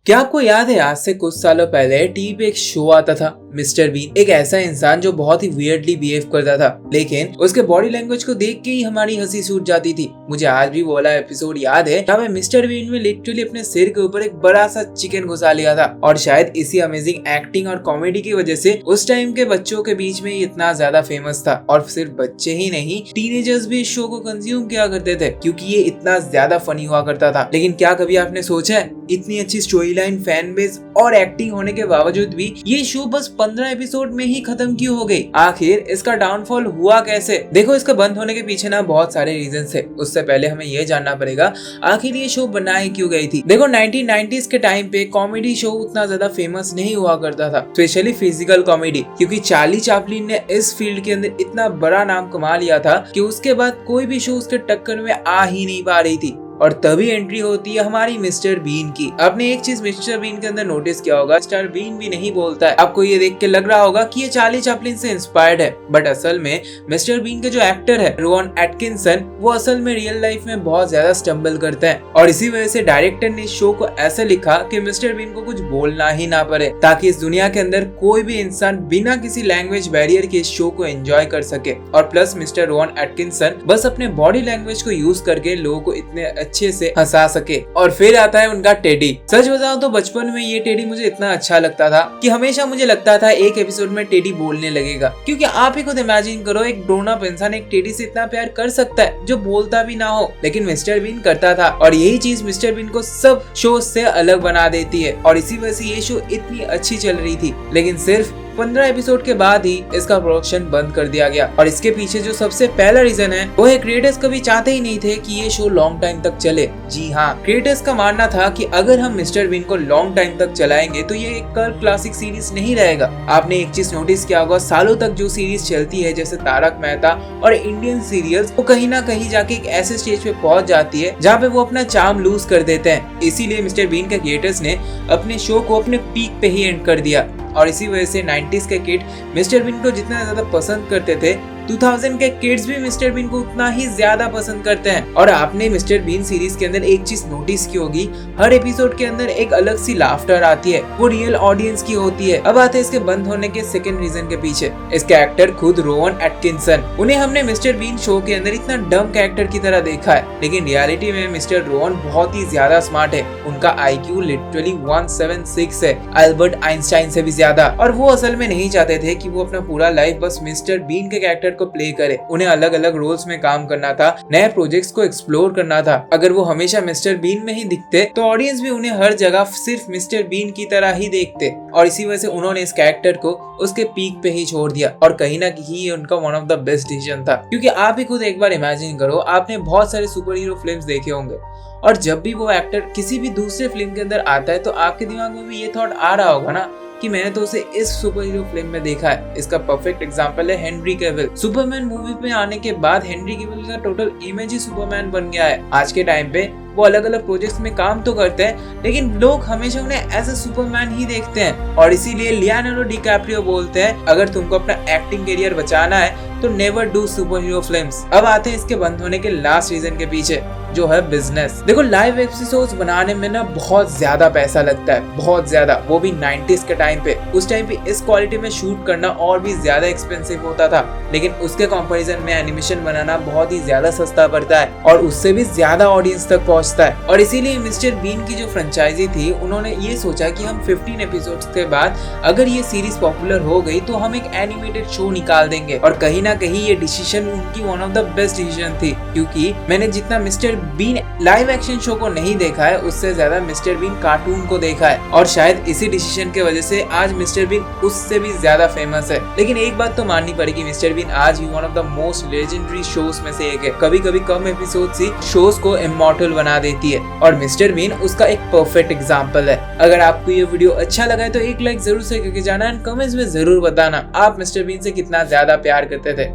क्या आपको याद है आज से कुछ सालों पहले टीवी पे एक शो आता था मिस्टर बीन। एक ऐसा इंसान जो बहुत ही वियर्डली बिहेव करता था, लेकिन उसके बॉडी लैंग्वेज को देख के ही हमारी हंसी छूट जाती थी। मुझे आज भी वो वाला एपिसोड याद है जहाँ मिस्टर बीन में लिटरली अपने सिर के ऊपर एक बड़ा सा चिकन घुसा लिया था, और शायद इसी अमेजिंग एक्टिंग और कॉमेडी की वजह से उस टाइम के बच्चों के बीच में इतना ज्यादा फेमस था। और सिर्फ बच्चे ही नहीं, टीनेजर्स भी इस शो को कंज्यूम किया करते थे क्योंकि ये इतना ज्यादा फनी हुआ करता था। लेकिन क्या कभी आपने सोचा है इतनी अच्छी स्टोरी लाइन, फैन बेस और एक्टिंग होने के बावजूद भी ये शो बस 15 एपिसोड में ही खत्म क्यों हो गई? आखिर इसका डाउनफॉल हुआ कैसे? देखो, इसका बंद होने के पीछे ना बहुत सारे रीजंस है। उससे पहले हमें ये जानना पड़ेगा आखिर ये शो बनाई क्यों गई थी। देखो, 1990s के टाइम पे कॉमेडी शो उतना ज्यादा फेमस नहीं हुआ करता था, स्पेशली फिजिकल कॉमेडी, क्योंकि चार्ली चैपलिन ने इस फील्ड के अंदर इतना बड़ा नाम कमा लिया था कि उसके बाद कोई भी शो उसके टक्कर में आ ही नहीं पा रही थी। और तभी एंट्री होती है हमारी मिस्टर बीन की। आपने एक चीज मिस्टर बीन के अंदर नोटिस किया होगा, मिस्टर बीन भी नहीं बोलता है। आपको ये देख के लग रहा होगा कि ये चार्ली चैपलिन से इंस्पायर्ड है, बट असल में मिस्टर बीन के जो एक्टर है रोवन एटकिंसन, वो असल में रियल लाइफ में बहुत ज्यादा स्टम्बल करते हैं। और इसी वजह से डायरेक्टर ने इस शो को ऐसे लिखा कि मिस्टर बीन को कुछ बोलना ही ना पड़े, ताकि इस दुनिया के अंदर कोई भी इंसान बिना किसी लैंग्वेज बैरियर के इस शो को एंजॉय कर सके। और प्लस मिस्टर रोवन एटकिंसन बस अपने बॉडी लैंग्वेज को यूज करके लोगों को इतने अच्छे से हंसा सके। और फिर आता है उनका टेडी। सच बताऊं तो बचपन में ये टेडी मुझे इतना अच्छा लगता था कि हमेशा मुझे लगता था एक एपिसोड में टेडी बोलने लगेगा, क्योंकि आप ही खुद इमेजिन करो एक ग्रोन अप इंसान एक टेडी से इतना प्यार कर सकता है जो बोलता भी ना हो, लेकिन मिस्टर बीन करता था। और यही चीज मिस्टर बीन को सब शो से अलग बना देती है, और इसी वजह से ये शो इतनी अच्छी चल रही थी। लेकिन सिर्फ 15 एपिसोड के बाद ही इसका प्रोडक्शन बंद कर दिया गया। और इसके पीछे जो सबसे पहला रीजन है वो है क्रिएटर्स कभी चाहते ही नहीं थे कि ये शो लॉन्ग टाइम तक चले। जी हाँ, क्रिएटर्स का मानना था कि अगर हम मिस्टर बीन को लॉन्ग टाइम तक चलाएंगे तो ये एक कल्ट क्लासिक सीरीज नहीं रहेगा। आपने एक चीज नोटिस किया होगा, सालों तक जो सीरीज चलती है जैसे तारक मेहता और इंडियन सीरियल्स, वो कहीं ना कहीं जाके एक ऐसे स्टेज पे पहुंच जाती है जहाँ पे वो अपना चार्म लूज कर देते हैं। इसीलिए मिस्टर बीन के क्रिएटर्स ने अपने शो को अपने पीक पे ही एंड कर दिया। और इसी वजह से 90s के किड मिस्टर बीन को जितना ज्यादा पसंद करते थे, 2000 के किड्स भी मिस्टर बीन को उतना ही ज्यादा पसंद करते हैं। और आपने मिस्टर बीन सीरीज के अंदर एक चीज नोटिस की होगी, हर एपिसोड के अंदर एक अलग सी लाफ्टर आती है, वो रियल ऑडियंस की होती है। अब आते हैं इसके बंद होने के सेकंड रीजन के पीछे। इसके एक्टर खुद रोवन एटकिंसन, उन्हें हमने मिस्टर बीन शो के अंदर इतना डम कैरेक्टर की तरह देखा है, लेकिन रियलिटी में मिस्टर रोवन बहुत ही ज्यादा स्मार्ट है। उनका IQ लिटरली 176 है, अल्बर्ट आइंस्टाइन से भी ज्यादा। और वो असल में नहीं चाहते थे कि वो अपना पूरा लाइफ बस मिस्टर बीन के कैरेक्टर को प्ले करे। उन्हें अलग अलग रोल्स में काम करना था, नए प्रोजेक्ट्स को एक्सप्लोर करना था। अगर वो हमेशा मिस्टर बीन में ही दिखते तो ऑडियंस भी उन्हें हर जगह सिर्फ मिस्टर बीन की तरह ही देखते। और इसी वजह से उन्होंने इस कैरेक्टर को उसके पीक पे ही छोड़ दिया। और कहीं ना कहीं ये उनका one of the best decision था, क्योंकि आप ही खुद एक बार इमेजिन करो, आपने बहुत सारे सुपर हीरो फिल्म्स देखे होंगे, और जब भी वो एक्टर किसी भी दूसरे फिल्म के अंदर आता है तो आपके दिमाग में भी ये थॉट आ रहा होगा ना कि मैंने तो उसे इस सुपर हीरो फिल्म में देखा है। इसका परफेक्ट एग्जांपल है हेनरी कैविल। सुपरमैन मूवी में आने के बाद हेनरी कैविल का टोटल इमेज ही सुपरमैन बन गया है। आज के टाइम पे वो अलग अलग प्रोजेक्ट्स में काम तो करते हैं, लेकिन लोग हमेशा उन्हें एज ए सुपरमैन ही देखते हैं। और इसीलिए लियोनार्डो डिकैप्रियो बोलते हैं, अगर तुमको अपना एक्टिंग करियर बचाना है तो never do super hero films. अब आते हैं इसके बंद होने के लास्ट रीजन के पीछे, जो है बिजनेस। देखो, लाइव एपिसोड्स बनाने में ना बहुत ज्यादा पैसा लगता है, बहुत ज्यादा, वो भी 90s के टाइम पे। उस टाइम पे इस क्वालिटी में शूट करना और भी ज्यादा एक्सपेंसिव होता था, लेकिन उसके कंपैरिजन में एनिमेशन बनाना बहुत ही ज्यादा सस्ता पड़ता है और उससे भी ज्यादा ऑडियंस तक पहुंचता है। और इसीलिए मिस्टर बीन की जो फ्रेंचाइजी थी, उन्होंने ये सोचा कि हम 15 एपिसोड्स के बाद अगर ये सीरीज पॉपुलर हो गई तो हम एक एनिमेटेड शो निकाल देंगे। और कहीं ना कहीं ये डिसीजन उनकी one of the best decision थी, क्योंकि मैंने जितना mister Bean live action show को नहीं देखा है, उससे ज्यादा मिस्टर बीन कार्टून को देखा है। और शायद इसी डिसीजन के वजह से आज मिस्टर बीन उससे भी ज्यादा फेमस है। लेकिन एक बात तो माननी पड़ेगी, मिस्टर बीन आज भी one of the most legendary shows में से एक है। कभी कभी कम एपिसोड्स ही शोज को इमॉर्टल बना देती है, और मिस्टर बीन उसका एक परफेक्ट एग्जांपल है। अगर आपको ये वीडियो अच्छा लगा है तो एक लाइक जरूर से करके जाना, एंड कमेंट्स में जरूर बताना आप मिस्टर बीन से कितना ज्यादा प्यार करते थे।